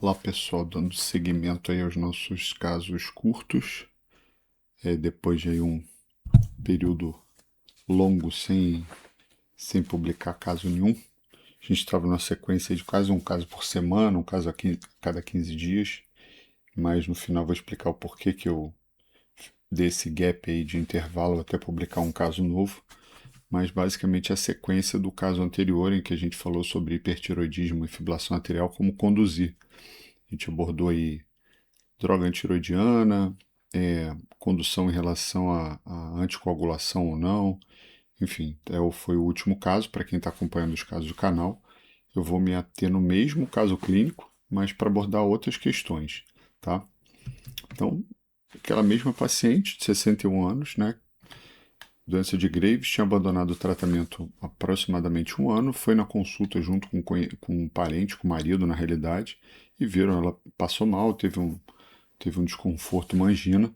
Olá pessoal, dando seguimento aí aos nossos casos curtos, depois de aí um período longo sem publicar caso nenhum. A gente estava numa sequência de quase um caso por semana, um caso a cada 15 dias, mas no final vou explicar o porquê que eu dei esse gap aí de intervalo até publicar um caso novo, mas basicamente a sequência do caso anterior em que a gente falou sobre hipertiroidismo e fibrilação arterial, como conduzir. A gente abordou aí droga antiroidiana, condução em relação à anticoagulação ou não, enfim, foi o último caso. Para quem está acompanhando os casos do canal, eu vou me ater no mesmo caso clínico, mas para abordar outras questões, tá? Então, aquela mesma paciente de 61 anos, né, doença de Graves, tinha abandonado o tratamento há aproximadamente um ano, foi na consulta junto com um parente, com o marido, na realidade, e viram, ela passou mal, teve um desconforto, uma angina,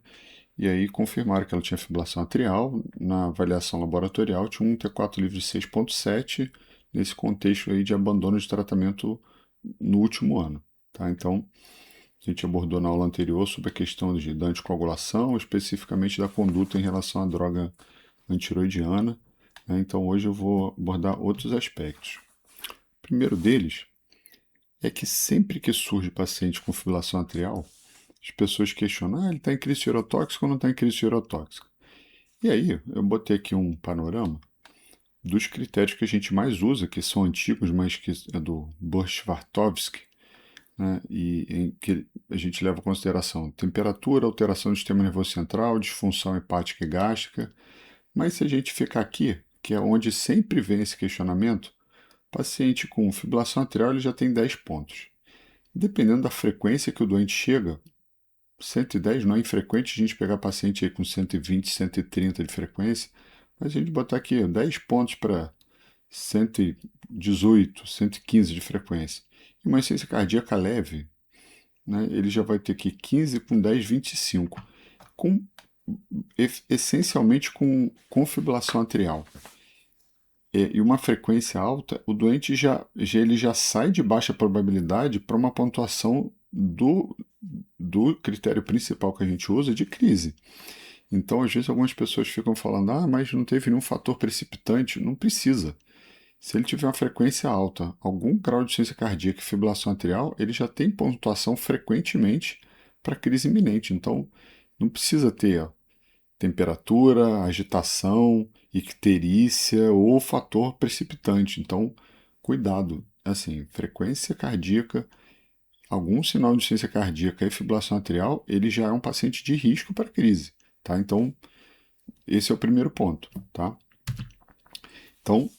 e aí confirmaram que ela tinha fibrilação atrial. Na avaliação laboratorial tinha um T4 livre de 6,7 nesse contexto aí de abandono de tratamento no último ano. Tá? Então, a gente abordou na aula anterior sobre a questão da anticoagulação, especificamente da conduta em relação à droga antiroidiana. Né? Então, hoje eu vou abordar outros aspectos. O primeiro deles é que sempre que surge paciente com fibrilação atrial, as pessoas questionam, ele está em crise tireotóxica ou não está em crise tireotóxica? E aí, eu botei aqui um panorama dos critérios que a gente mais usa, que são antigos, mas que é do Bush-Vartovsky, né, e em que a gente leva em consideração temperatura, alteração do sistema nervoso central, disfunção hepática e gástrica. Mas se a gente ficar aqui, que é onde sempre vem esse questionamento, paciente com fibrilação atrial ele já tem 10 pontos. Dependendo da frequência que o doente chega, 110 não é infrequente a gente pegar paciente aí com 120, 130 de frequência, mas a gente botar aqui 10 pontos para 118, 115 de frequência. E uma insuficiência cardíaca leve, né, ele já vai ter aqui 15 com 10, 25, com, essencialmente com fibrilação atrial. E uma frequência alta, o doente ele já sai de baixa probabilidade para uma pontuação do critério principal que a gente usa de crise. Então, às vezes, algumas pessoas ficam falando, mas não teve nenhum fator precipitante. Não precisa. Se ele tiver uma frequência alta, algum grau de insuficiência cardíaca e fibrilação atrial, ele já tem pontuação frequentemente para crise iminente. Então, não precisa ter temperatura, agitação, icterícia ou fator precipitante. Então, cuidado. Assim, frequência cardíaca, algum sinal de insuficiência cardíaca e fibrilação atrial, ele já é um paciente de risco para crise, tá? Então, esse é o primeiro ponto, tá? Então,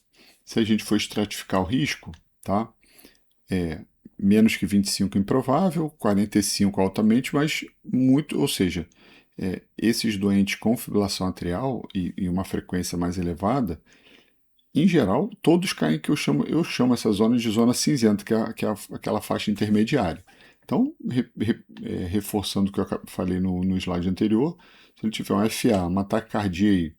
se a gente for estratificar o risco, tá? Menos que 25 improvável, 45 altamente, mas muito, ou seja, esses doentes com fibrilação atrial e uma frequência mais elevada, em geral, todos caem que eu chamo essa zona de zona cinzenta, que é aquela faixa intermediária. Então, reforçando o que eu falei no slide anterior, se ele tiver um FA, uma taquicardia aí,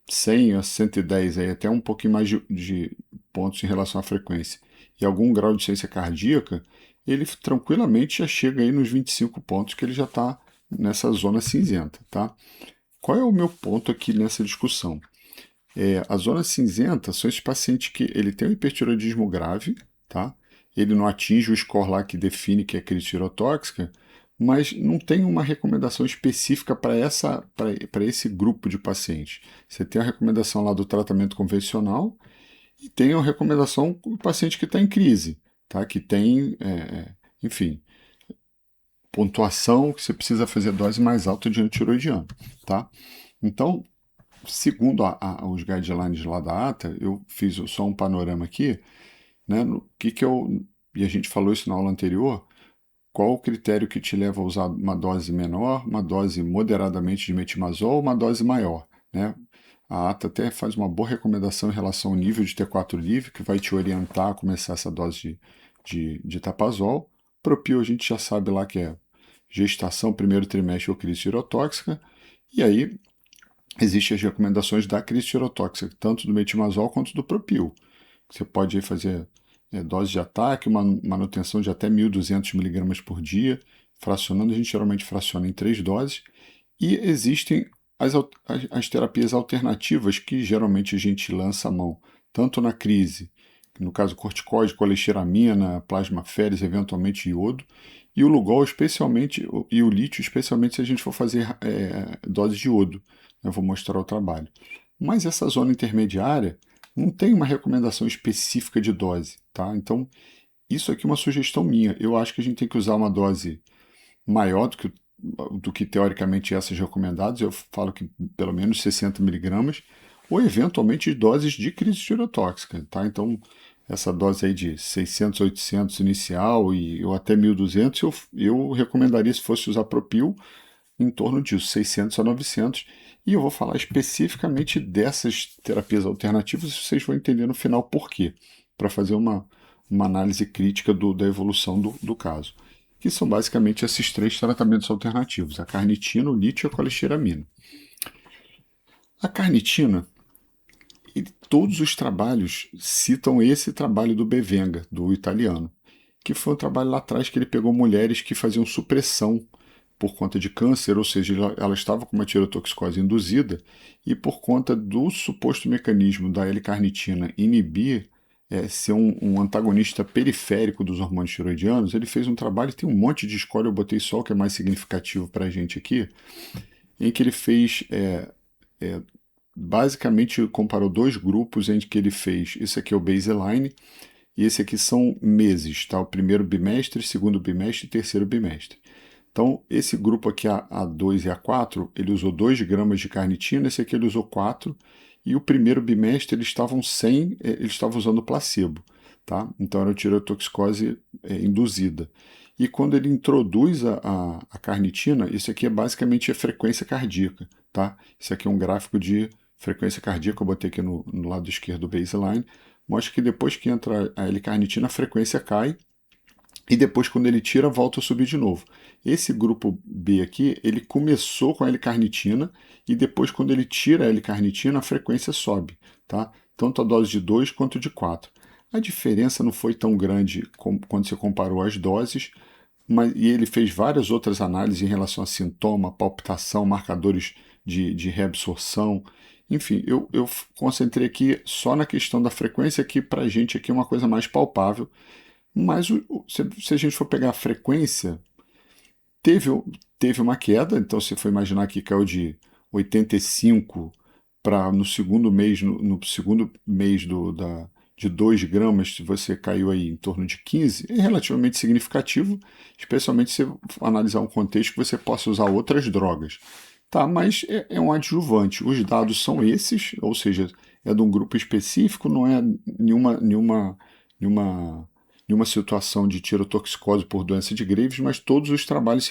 100 a 110, aí, até um pouquinho mais de pontos em relação à frequência, e algum grau de ciência cardíaca, ele tranquilamente já chega aí nos 25 pontos, que ele já está nessa zona cinzenta, tá? Qual é o meu ponto aqui nessa discussão? A zona cinzenta são esses pacientes que ele tem um hipertiroidismo grave, tá? Ele não atinge o score lá que define que é crise tireotóxica, mas não tem uma recomendação específica para esse grupo de pacientes. Você tem a recomendação lá do tratamento convencional e tem a recomendação do paciente que está em crise, tá? Que tem, enfim, pontuação que você precisa fazer dose mais alta de antiroidiano, tá? Então, segundo os guidelines lá da ATA, eu fiz só um panorama aqui, né? E a gente falou isso na aula anterior. Qual o critério que te leva a usar uma dose menor, uma dose moderadamente de metimazol, uma dose maior, né? A ATA até faz uma boa recomendação em relação ao nível de T4 livre, que vai te orientar a começar essa dose de tapazol. Propil a gente já sabe lá que é gestação, primeiro trimestre ou crise tirotóxica. E aí existem as recomendações da crise tirotóxica, tanto do metimazol quanto do propil. Você pode fazer dose de ataque, uma manutenção de até 1.200 miligramas por dia, fracionando, a gente geralmente fraciona em 3 doses, e existem as terapias alternativas que geralmente a gente lança a mão, tanto na crise, no caso corticoide, colesteramina, plasmaféres, eventualmente iodo, e o Lugol especialmente, e o lítio especialmente se a gente for fazer doses de iodo. Eu vou mostrar o trabalho. Mas essa zona intermediária não tem uma recomendação específica de dose, tá? Então, isso aqui é uma sugestão minha. Eu acho que a gente tem que usar uma dose maior do que teoricamente essas recomendadas. Eu falo que pelo menos 60 miligramas, ou eventualmente doses de crise tireotóxica, tá? Então, essa dose aí de 600, 800 inicial ou até 1.200, eu recomendaria, se fosse usar Propil, em torno disso, 600 a 900. E eu vou falar especificamente dessas terapias alternativas, e vocês vão entender no final por quê, para fazer uma análise crítica da evolução do caso, que são basicamente esses 3 tratamentos alternativos: a carnitina, o lítio e a colesteramina. A carnitina, e todos os trabalhos citam esse trabalho do Bevenga, do italiano, que foi um trabalho lá atrás que ele pegou mulheres que faziam supressão por conta de câncer, ou seja, ela estava com uma tirotoxicose induzida, e por conta do suposto mecanismo da L-carnitina inibir, ser um antagonista periférico dos hormônios tiroidianos, ele fez um trabalho, tem um monte de escolha, eu botei só o que é mais significativo para a gente aqui, em que ele fez, basicamente comparou 2 grupos em que ele fez, esse aqui é o baseline, e esse aqui são meses, tá? O primeiro bimestre, segundo bimestre e terceiro bimestre. Então, esse grupo aqui, A2 e A4, ele usou 2 gramas de carnitina, esse aqui ele usou 4, e o primeiro bimestre eles estavam eles estavam usando placebo, tá? Então era tireotoxicose induzida. E quando ele introduz a carnitina, isso aqui é basicamente a frequência cardíaca, tá? Isso aqui é um gráfico de frequência cardíaca, eu botei aqui no lado esquerdo do baseline, mostra que depois que entra a L-carnitina, a frequência cai, e depois, quando ele tira, volta a subir de novo. Esse grupo B aqui, ele começou com a L-carnitina e depois, quando ele tira a L-carnitina, a frequência sobe, tá? Tanto a dose de 2 quanto de 4. A diferença não foi tão grande quando você comparou as doses, e ele fez várias outras análises em relação a sintoma, palpitação, marcadores de reabsorção. Enfim, eu concentrei aqui só na questão da frequência, que para a gente aqui é uma coisa mais palpável, mas se a gente for pegar a frequência, teve, teve uma queda, então se for imaginar que caiu de 85 para no segundo mês, no segundo mês de 2 gramas, se você caiu aí em torno de 15, é relativamente significativo, especialmente se você analisar um contexto que você possa usar outras drogas. Tá, mas é um adjuvante. Os dados são esses, ou seja, é de um grupo específico, não é nenhuma nenhuma situação de tirotoxicose por doença de Graves, mas todos os trabalhos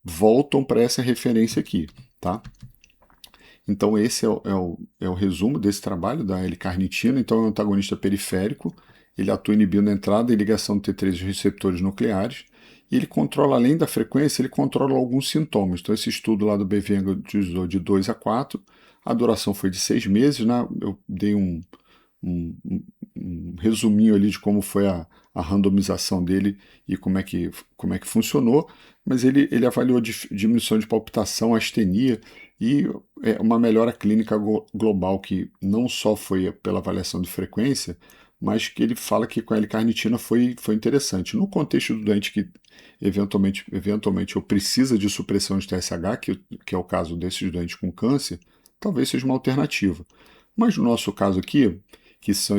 voltam para essa referência aqui, tá? Então esse é o resumo desse trabalho da L-carnitina. Então é um antagonista periférico, ele atua inibindo a entrada e ligação de T3 receptores nucleares, e ele controla, além da frequência, ele controla alguns sintomas. Então esse estudo lá do Bevenga utilizou de 2 a 4, a duração foi de 6 meses, né? Eu dei um resuminho ali de como foi a randomização dele e como é que funcionou, mas ele avaliou diminuição de palpitação, astenia e uma melhora clínica global, que não só foi pela avaliação de frequência, mas que ele fala que com a L-carnitina foi interessante. No contexto do doente que eventualmente ou precisa de supressão de TSH, que é o caso desses doentes com câncer, talvez seja uma alternativa. Mas no nosso caso aqui, que são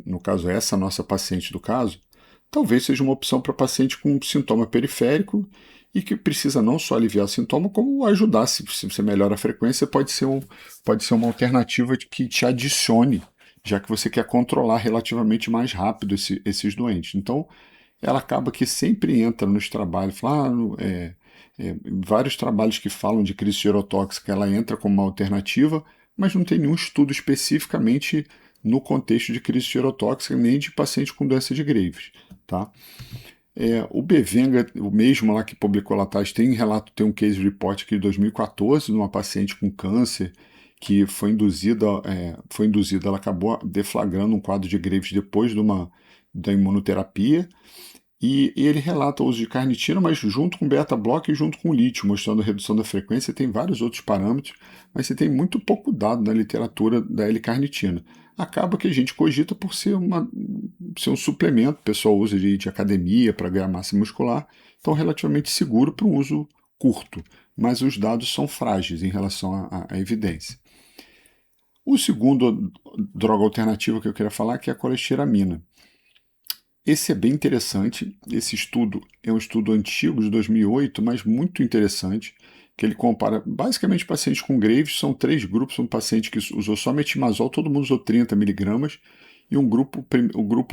no caso, essa nossa paciente do caso, talvez seja uma opção para paciente com sintoma periférico e que precisa não só aliviar o sintoma, como ajudar. Se você melhora a frequência, pode ser uma alternativa que te adicione, já que você quer controlar relativamente mais rápido esses doentes. Então, ela acaba que sempre entra nos trabalhos, vários trabalhos que falam de crise tirotóxica, ela entra como uma alternativa, mas não tem nenhum estudo especificamente no contexto de crise tirotóxica, nem de paciente com doença de Graves, tá? O Bevenga, o mesmo lá que publicou lá atrás, tem um case report aqui de 2014, de uma paciente com câncer, que foi induzida, ela acabou deflagrando um quadro de Graves depois da imunoterapia, e ele relata o uso de carnitina, mas junto com beta-bloco e junto com lítio, mostrando a redução da frequência. Tem vários outros parâmetros, mas você tem muito pouco dado na literatura da L-carnitina. Acaba que a gente cogita por ser um suplemento, o pessoal usa de academia para ganhar massa muscular, então relativamente seguro para um uso curto, mas os dados são frágeis em relação à evidência. O segundo droga alternativa que eu queria falar que é a colestiramina. Esse é bem interessante. Esse estudo é um estudo antigo, de 2008, mas muito interessante, que ele compara basicamente pacientes com Graves. São 3 grupos: um paciente que usou só metimazol, todo mundo usou 30 miligramas, e o grupo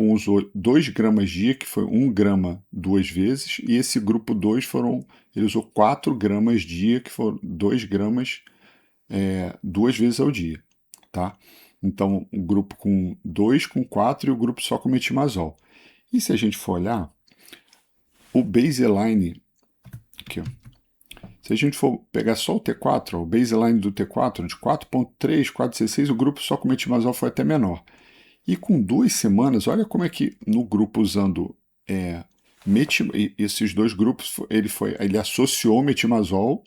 1 usou 2 gramas dia, que foi 1 grama 2 vezes, e esse grupo 2 ele usou 4 gramas dia, que foram 2 gramas 2 vezes ao dia, tá? Então, o grupo com 2, com 4 e o grupo só com metimazol. E se a gente for olhar, o baseline, aqui, ó, se a gente for pegar só o T4, ó, o baseline do T4, de 4.3, 4.16, o grupo só com metimazol foi até menor. E com 2 semanas, olha como é que no grupo usando esses 2 grupos, ele associou o metimazol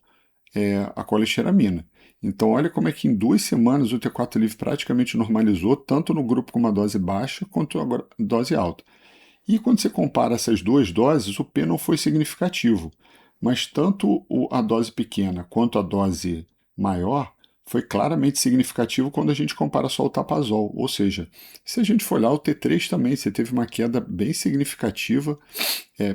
a colesteramina. Então, olha como é que em 2 semanas o T4 livre praticamente normalizou, tanto no grupo com uma dose baixa quanto a dose alta. E quando você compara essas 2 doses, o P não foi significativo, mas tanto a dose pequena quanto a dose maior foi claramente significativo quando a gente compara só o tapazol. Ou seja, se a gente for olhar o T3 também, você teve uma queda bem significativa,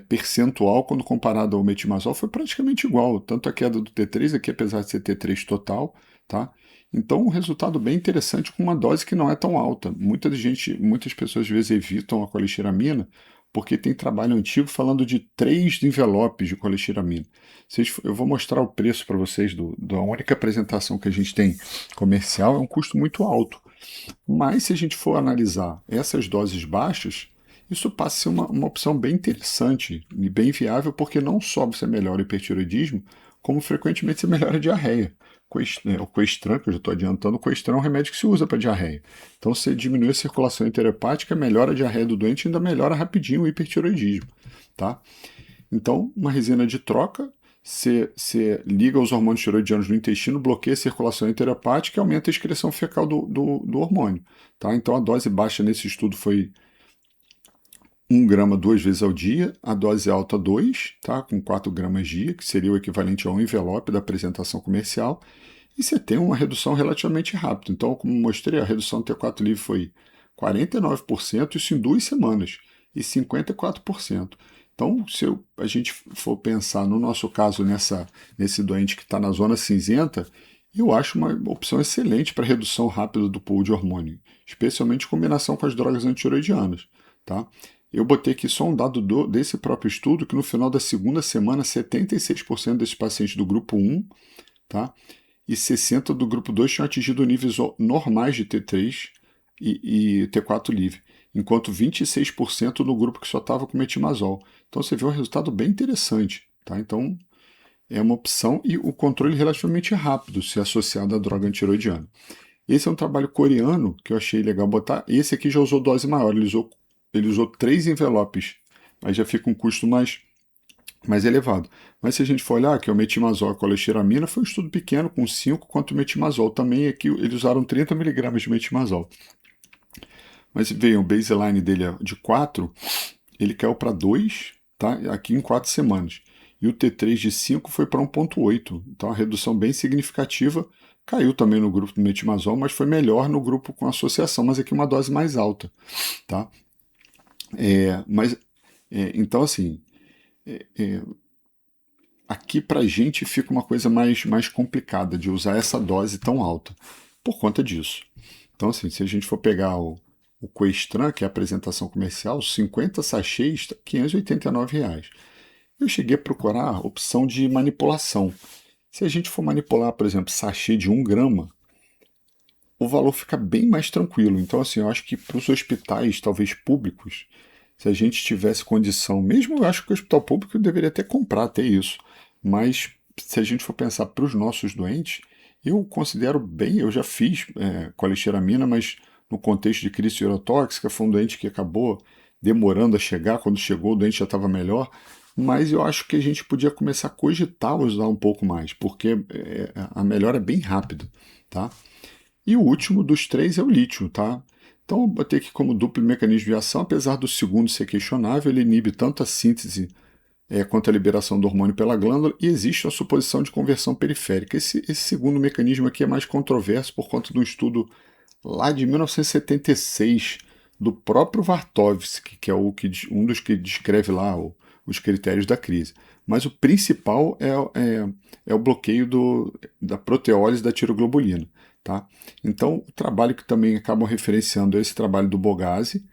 percentual, quando comparado ao metimazol, foi praticamente igual. Tanto a queda do T3 aqui, apesar de ser T3 total, tá? Então, um resultado bem interessante com uma dose que não é tão alta. Muitas pessoas às vezes evitam a colestiramina porque tem trabalho antigo falando de 3 envelopes de colestiramina. Eu vou mostrar o preço para vocês da única apresentação que a gente tem comercial, é um custo muito alto. Mas se a gente for analisar essas doses baixas, isso passa a ser uma opção bem interessante e bem viável, porque não só você melhora o hipertiroidismo, como frequentemente você melhora a diarreia. O Coestran, que eu já estou adiantando, o Coestran é um remédio que se usa para diarreia. Então, você diminui a circulação enterohepática, melhora a diarreia do doente e ainda melhora rapidinho o hipertiroidismo. Tá? Então, uma resina de troca, você liga os hormônios tiroidianos no intestino, bloqueia a circulação enterohepática e aumenta a excreção fecal do hormônio. Tá? Então, a dose baixa nesse estudo foi 1 grama 2 vezes ao dia, a dose alta 2, tá? Com 4 gramas dia, que seria o equivalente a um envelope da apresentação comercial, e você tem uma redução relativamente rápida. Então, como mostrei, a redução do T4 livre foi 49%, isso em 2 semanas, e 54%. Então, se a gente for pensar no nosso caso, nesse doente que está na zona cinzenta, eu acho uma opção excelente para redução rápida do pool de hormônio, especialmente em combinação com as drogas antiroidianas. Tá? Eu botei aqui só um dado desse próprio estudo, que no final da segunda semana, 76% desses pacientes do grupo 1, tá? E 60% do grupo 2 tinham atingido níveis normais de T3 e T4 livre, enquanto 26% no grupo que só estava com metimazol. Então você vê um resultado bem interessante. Tá? Então é uma opção e o controle relativamente rápido se associado à droga antiroidiana. Esse é um trabalho coreano que eu achei legal botar. Esse aqui já usou dose maior, ele usou 3 envelopes, mas já fica um custo mais elevado. Mas se a gente for olhar, que é o metimazol e a colestiramina, foi um estudo pequeno, com 5, quanto o metimazol. Também aqui eles usaram 30 miligramas de metimazol. Mas veio o baseline dele de 4, ele caiu para 2, tá? Aqui em 4 semanas. E o T3 de 5 foi para 1,8. Então a redução bem significativa. Caiu também no grupo do metimazol, mas foi melhor no grupo com associação, mas aqui uma dose mais alta. Tá? Então, assim, aqui para a gente fica uma coisa mais complicada de usar essa dose tão alta, por conta disso. Então, assim, se a gente for pegar o Coestran, que é a apresentação comercial, 50 sachês, R$ 589. Eu cheguei a procurar a opção de manipulação. Se a gente for manipular, por exemplo, sachê de 1 grama, o valor fica bem mais tranquilo. Então, assim, eu acho que para os hospitais, talvez públicos, se a gente tivesse condição, mesmo eu acho que o hospital público deveria até comprar até isso, mas se a gente for pensar para os nossos doentes, Eu considero bem, eu já fiz colesteramina, mas no contexto de crise tireotóxica, foi um doente que acabou demorando a chegar, quando chegou o doente já estava melhor, mas eu acho que a gente podia começar a cogitar usar um pouco mais, porque a melhora é bem rápida, tá? E o último dos três é o lítio, tá? Então eu botei aqui como duplo mecanismo de ação, apesar do segundo ser questionável, ele inibe tanto a síntese quanto a liberação do hormônio pela glândula, e existe a suposição de conversão periférica. Esse segundo mecanismo aqui é mais controverso por conta de um estudo lá de 1976 do próprio Vartovsky, que é um dos que descreve lá os critérios da crise. Mas o principal é o bloqueio da proteólise da tiroglobulina. Tá? Então, o trabalho que também acabam referenciando é esse trabalho do Bogasi,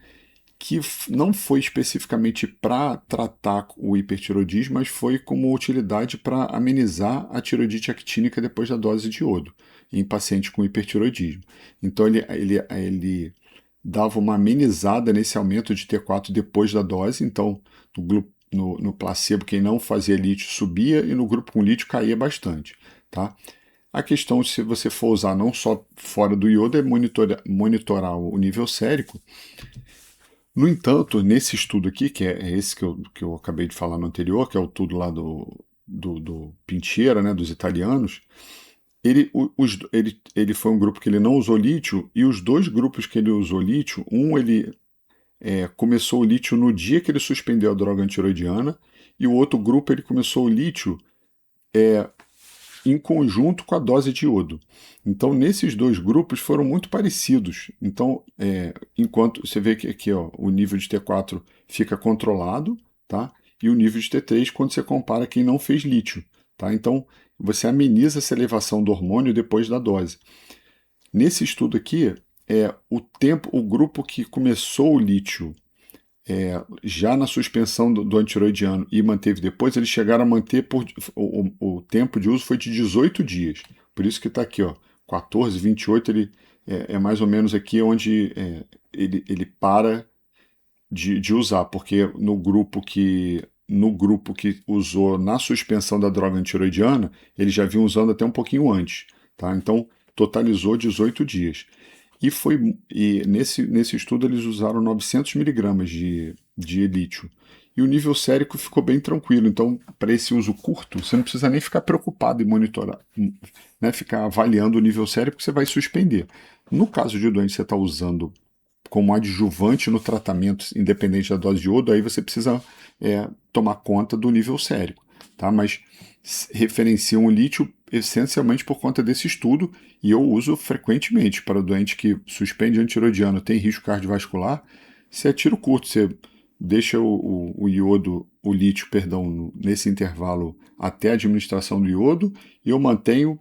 que não foi especificamente para tratar o hipertiroidismo, mas foi como utilidade para amenizar a tiroidite actínica depois da dose de iodo em pacientes com hipertiroidismo. Então ele dava uma amenizada nesse aumento de T4 depois da dose, então no placebo quem não fazia lítio subia e no grupo com lítio caía bastante. Tá? A questão, se você for usar não só fora do iodo, é monitorar o nível sérico. No entanto, nesse estudo aqui, que é esse que eu acabei de falar no anterior, que é o tudo lá do Pintiera, né, dos italianos, ele foi um grupo que ele não usou lítio, e os dois grupos que ele usou lítio, ele começou o lítio no dia que ele suspendeu a droga antiroidiana, e o outro grupo ele começou o lítio em conjunto com a dose de iodo. Então, nesses dois grupos foram muito parecidos. Então, enquanto você vê que aqui ó, o nível de T4 fica controlado, tá? E o nível de T3 quando você compara quem não fez lítio. Tá? Então, você ameniza essa elevação do hormônio depois da dose. Nesse estudo aqui, o grupo que começou o lítio já na suspensão do antiroidiano e manteve depois, eles chegaram a manter o tempo de uso foi de 18 dias. Por isso que está aqui, ó, 14, 28, ele é mais ou menos aqui onde ele para de usar, porque no grupo que usou na suspensão da droga antiroidiana, eles já vinham usando até um pouquinho antes. Tá? Então, totalizou 18 dias. E nesse estudo eles usaram 900 miligramas de lítio. E o nível sérico ficou bem tranquilo. Então, para esse uso curto, você não precisa nem ficar preocupado em monitorar, né, ficar avaliando o nível sérico, porque você vai suspender. No caso de doente que você está usando como adjuvante no tratamento, independente da dose de iodo, aí você precisa tomar conta do nível sérico. Tá? Mas referenciam o lítio essencialmente por conta desse estudo, e eu uso frequentemente para o doente que suspende antiroidiano, tem risco cardiovascular. Se é tiro curto, você deixa o iodo, o lítio, perdão, nesse intervalo até a administração do iodo, e eu mantenho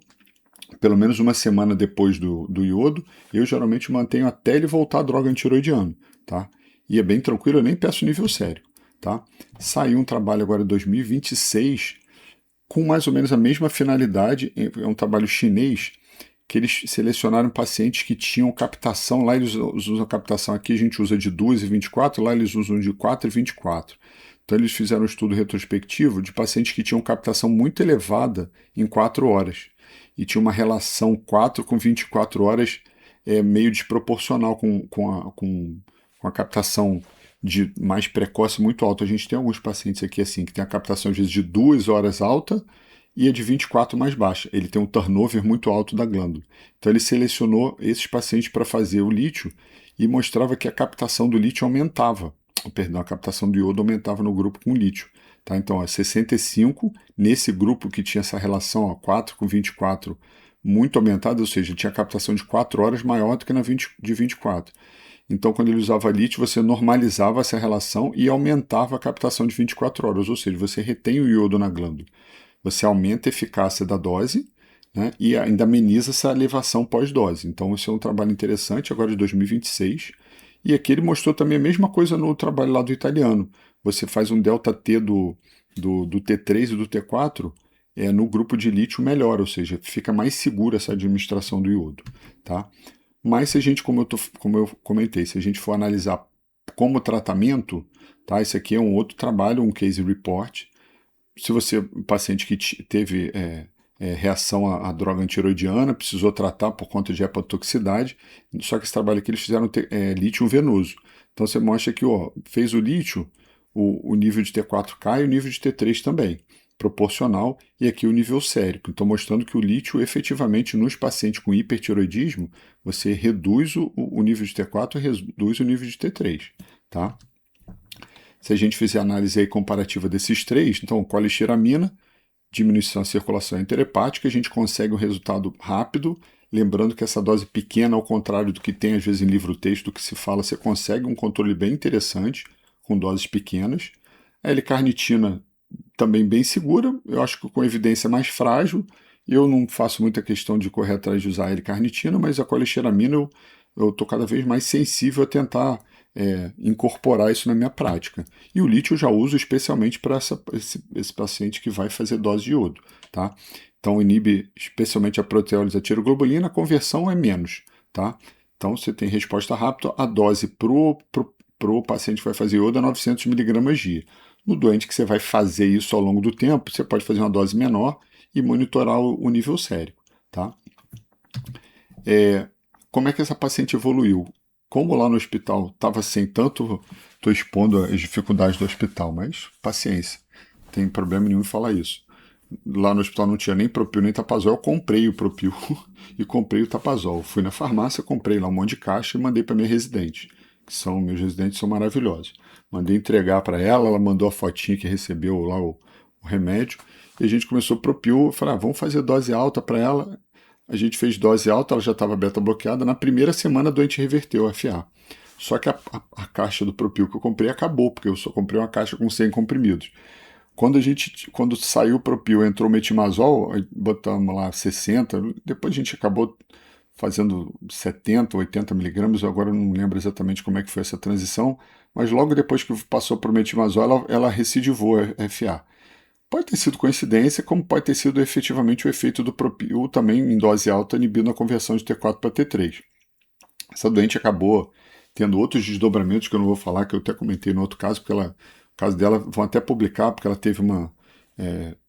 pelo menos uma semana depois do iodo, eu geralmente mantenho até ele voltar à droga antiroidiana, tá? E é bem tranquilo, eu nem peço nível sério, tá? Saiu um trabalho agora em 2026 com mais ou menos a mesma finalidade, é um trabalho chinês, que eles selecionaram pacientes que tinham captação, lá eles usam a captação, aqui a gente usa de 2 e 24, lá eles usam de 4 e 24. Então eles fizeram um estudo retrospectivo de pacientes que tinham captação muito elevada em 4 horas. E tinha uma relação 4 com 24 horas meio desproporcional com a captação de mais precoce muito alta. A gente tem alguns pacientes aqui assim que tem a captação às vezes de 2 horas alta e a de 24 mais baixa. Ele tem um turnover muito alto da glândula. Então ele selecionou esses pacientes para fazer o lítio e mostrava que a captação do lítio aumentava. Perdão, a captação do iodo aumentava no grupo com lítio. Tá? Então, 65 nesse grupo que tinha essa relação 4 com 24 muito aumentada, ou seja, tinha captação de 4 horas maior do que na de 24. Então, quando ele usava lítio, você normalizava essa relação e aumentava a captação de 24 horas, ou seja, você retém o iodo na glândula. Você aumenta a eficácia da dose, né, e ainda ameniza essa elevação pós-dose. Então, isso é um trabalho interessante, agora de 2026. E aqui ele mostrou também a mesma coisa no trabalho lá do italiano. Você faz um delta T do T3 e do T4 no grupo de lítio melhor, ou seja, fica mais segura essa administração do iodo. Tá? Mas se a gente, como eu comentei, se a gente for analisar como tratamento, tá? Esse aqui é um outro trabalho, um case report. Se você, paciente que teve reação à droga antiroidiana, precisou tratar por conta de hepatotoxicidade, só que esse trabalho aqui eles fizeram lítio venoso. Então você mostra que fez o lítio, o nível de T4 cai e o nível de T3 também, proporcional, e aqui o nível sérico. Então mostrando que o lítio efetivamente nos pacientes com hipertiroidismo, você reduz o nível de T4 e reduz o nível de T3, tá? Se a gente fizer a análise aí comparativa desses três, então colestiramina, diminuição da circulação interhepática, a gente consegue um resultado rápido, lembrando que essa dose pequena, ao contrário do que tem às vezes em livro-texto, do que se fala, você consegue um controle bem interessante com doses pequenas. A L-carnitina também bem segura, eu acho que com evidência mais frágil, eu não faço muita questão de correr atrás de usar a L-carnitina, mas a colesteramina eu estou cada vez mais sensível a tentar incorporar isso na minha prática. E o lítio eu já uso especialmente para esse paciente que vai fazer dose de iodo, tá? Então inibe especialmente a proteólise da tiroglobulina, a conversão é menos, tá? Então você tem resposta rápida, a dose pro paciente que vai fazer iodo é 900 mg dia. No doente que você vai fazer isso ao longo do tempo, você pode fazer uma dose menor e monitorar o nível sérico, tá? Como é que essa paciente evoluiu? Como lá no hospital estava sem tanto, estou expondo as dificuldades do hospital, mas paciência, não tem problema nenhum em falar isso. Lá no hospital não tinha nem Propil nem Tapazol, eu comprei o Propil e comprei o Tapazol. Fui na farmácia, comprei lá um monte de caixa e mandei para minha residente, meus residentes são maravilhosos. Mandei entregar para ela, ela mandou a fotinha que recebeu lá o remédio, e a gente começou Propil, falei, vamos fazer dose alta para ela. A gente fez dose alta, ela já estava beta bloqueada. Na primeira semana, a doente reverteu a FA. Só que a caixa do Propil que eu comprei acabou, porque eu só comprei uma caixa com 100 comprimidos. Quando saiu o Propil, entrou o metimazol, botamos lá 60, depois a gente acabou fazendo 70, 80 miligramas, eu agora não lembro exatamente como é que foi essa transição, mas logo depois que passou para o metimazol, ela recidivou a FA. Pode ter sido coincidência, como pode ter sido efetivamente o efeito do Propil também em dose alta inibindo a conversão de T4 para T3. Essa doente acabou tendo outros desdobramentos que eu não vou falar, que eu até comentei no outro caso, porque o caso dela vão até publicar, porque ela teve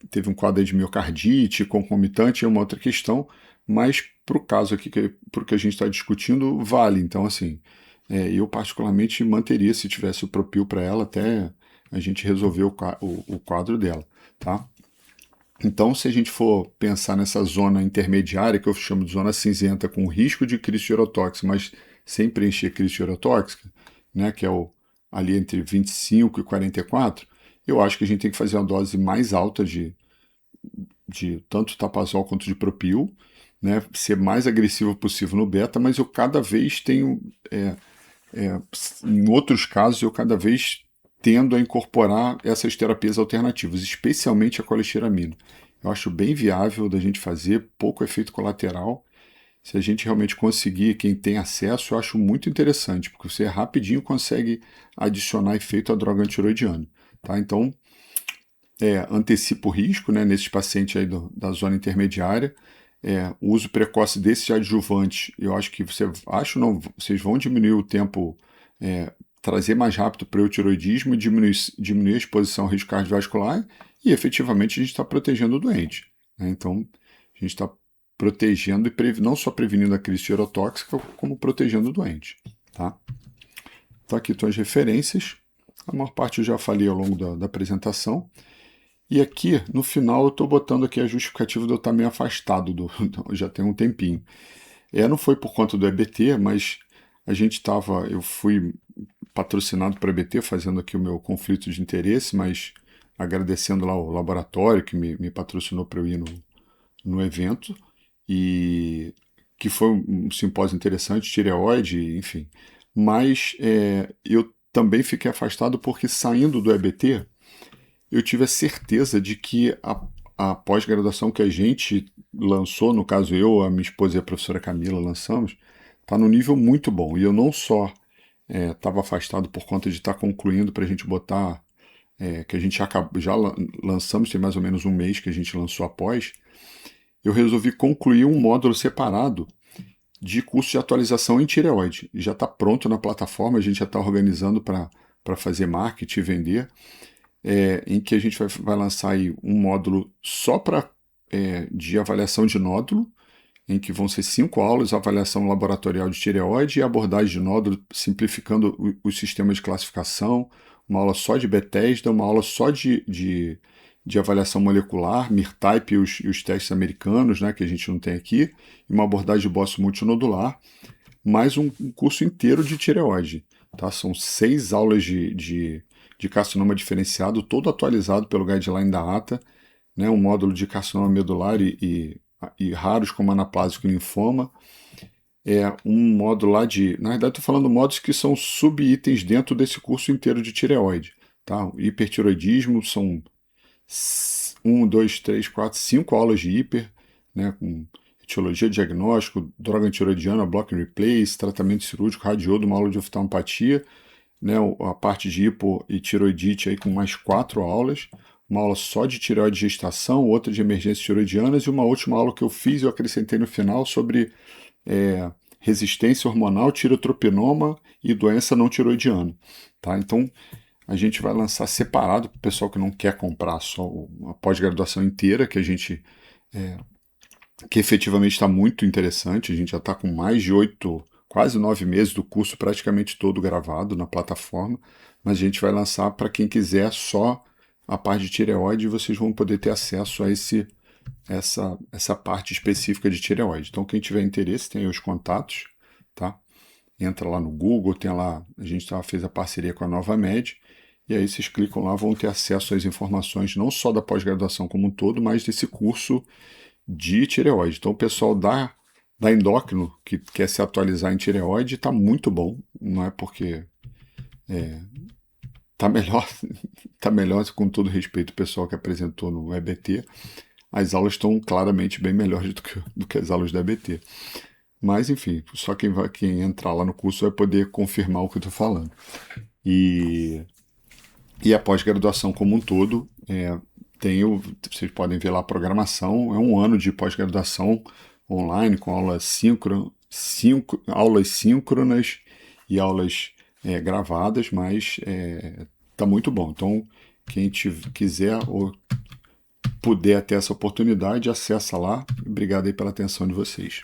teve um quadro de miocardite concomitante, é uma outra questão, mas para o caso aqui, para o que a gente está discutindo, vale. Então, assim, eu particularmente manteria, se tivesse o Propil para ela, até a gente resolver o quadro dela, tá? Então, se a gente for pensar nessa zona intermediária, que eu chamo de zona cinzenta, com risco de crise tirotóxica, mas sem preencher crise tirotóxica, né, que é ali entre 25 e 44, eu acho que a gente tem que fazer uma dose mais alta de tanto Tapazol quanto de Propil, né, ser mais agressivo possível no beta, mas eu cada vez tenho, em outros casos, eu cada vez tendo a incorporar essas terapias alternativas, especialmente a colestiramina. Eu acho bem viável da gente fazer, pouco efeito colateral. Se a gente realmente conseguir, quem tem acesso, eu acho muito interessante, porque você rapidinho consegue adicionar efeito à droga antiroidiana. Tá? Então, antecipa o risco, né, nesses pacientes aí da zona intermediária. O uso precoce desses adjuvantes, eu acho que vocês vão diminuir o tempo, trazer mais rápido para o tiroidismo, diminuir a exposição ao risco cardiovascular e efetivamente a gente está protegendo o doente, né? Então a gente está protegendo e não só prevenindo a crise tirotóxica, como protegendo o doente, tá? Então aqui estão as referências, a maior parte eu já falei ao longo da apresentação. E aqui, no final, eu estou botando aqui a justificativa de eu estar meio afastado já tem um tempinho. Não foi por conta do EBT, mas eu fui patrocinado para EBT, fazendo aqui o meu conflito de interesse, mas agradecendo lá o laboratório que me patrocinou para eu ir no evento, e que foi um simpósio interessante, tireoide, enfim. Mas eu também fiquei afastado porque saindo do EBT, eu tive a certeza de que a pós-graduação que a gente lançou, no caso eu, a minha esposa e a professora Camila lançamos, está no nível muito bom. E eu não só estava afastado por conta de estar concluindo para a gente botar, que a gente já lançamos, tem mais ou menos um mês que a gente lançou a pós, eu resolvi concluir um módulo separado de curso de atualização em tireoide. E já está pronto na plataforma, a gente já está organizando para fazer marketing e vender. Em que a gente vai lançar aí um módulo só para de avaliação de nódulo, em que vão ser 5 aulas, avaliação laboratorial de tireoide e abordagem de nódulo, simplificando o sistema de classificação, uma aula só de Bethesda, uma aula só de avaliação molecular, MIR-type e os testes americanos, né, que a gente não tem aqui, e uma abordagem de bócio multinodular, mais um curso inteiro de tireoide. Tá? São 6 aulas de carcinoma diferenciado, todo atualizado pelo guideline da ATA, né, um módulo de carcinoma medular e raros como anaplásico e linfoma. Um módulo lá na verdade, estou falando módulos que são sub-itens dentro desse curso inteiro de tireoide. Tá? O hipertiroidismo são 1, 2, 3, 4, 5 aulas de hiper, né, com etiologia, diagnóstico, droga antiroidiana, block and replace, tratamento cirúrgico, radiodo, uma aula de oftalmopatia, né, a parte de hipo e tiroidite aí com mais 4 aulas, uma aula só de tireoide de gestação, outra de emergências tiroidianas e uma última aula que eu fiz e eu acrescentei no final sobre resistência hormonal, tirotropinoma e doença não tiroidiana. Tá? Então, a gente vai lançar separado para o pessoal que não quer comprar só a pós-graduação inteira, que a gente que efetivamente está muito interessante. A gente já está com mais de 8, quase 9 meses do curso praticamente todo gravado na plataforma, mas a gente vai lançar para quem quiser só a parte de tireoide e vocês vão poder ter acesso a essa parte específica de tireoide. Então, quem tiver interesse, tem aí os contatos, tá? Entra lá no Google, tem lá, a gente fez a parceria com a Nova Med, e aí vocês clicam lá, vão ter acesso às informações não só da pós-graduação como um todo, mas desse curso de tireoide. Então o pessoal da endócrino que quer se atualizar em tireoide está muito bom, não é porque tá melhor, tá melhor com todo respeito o pessoal que apresentou no EBT, as aulas estão claramente bem melhores do que as aulas da EBT. Mas, enfim, só quem entrar lá no curso vai poder confirmar o que eu estou falando. E a pós-graduação como um todo, vocês podem ver lá a programação, é um ano de pós-graduação online com aulas síncronas e aulas gravadas, mas está muito bom. Então, quem quiser ou puder ter essa oportunidade, acessa lá. Obrigado aí pela atenção de vocês.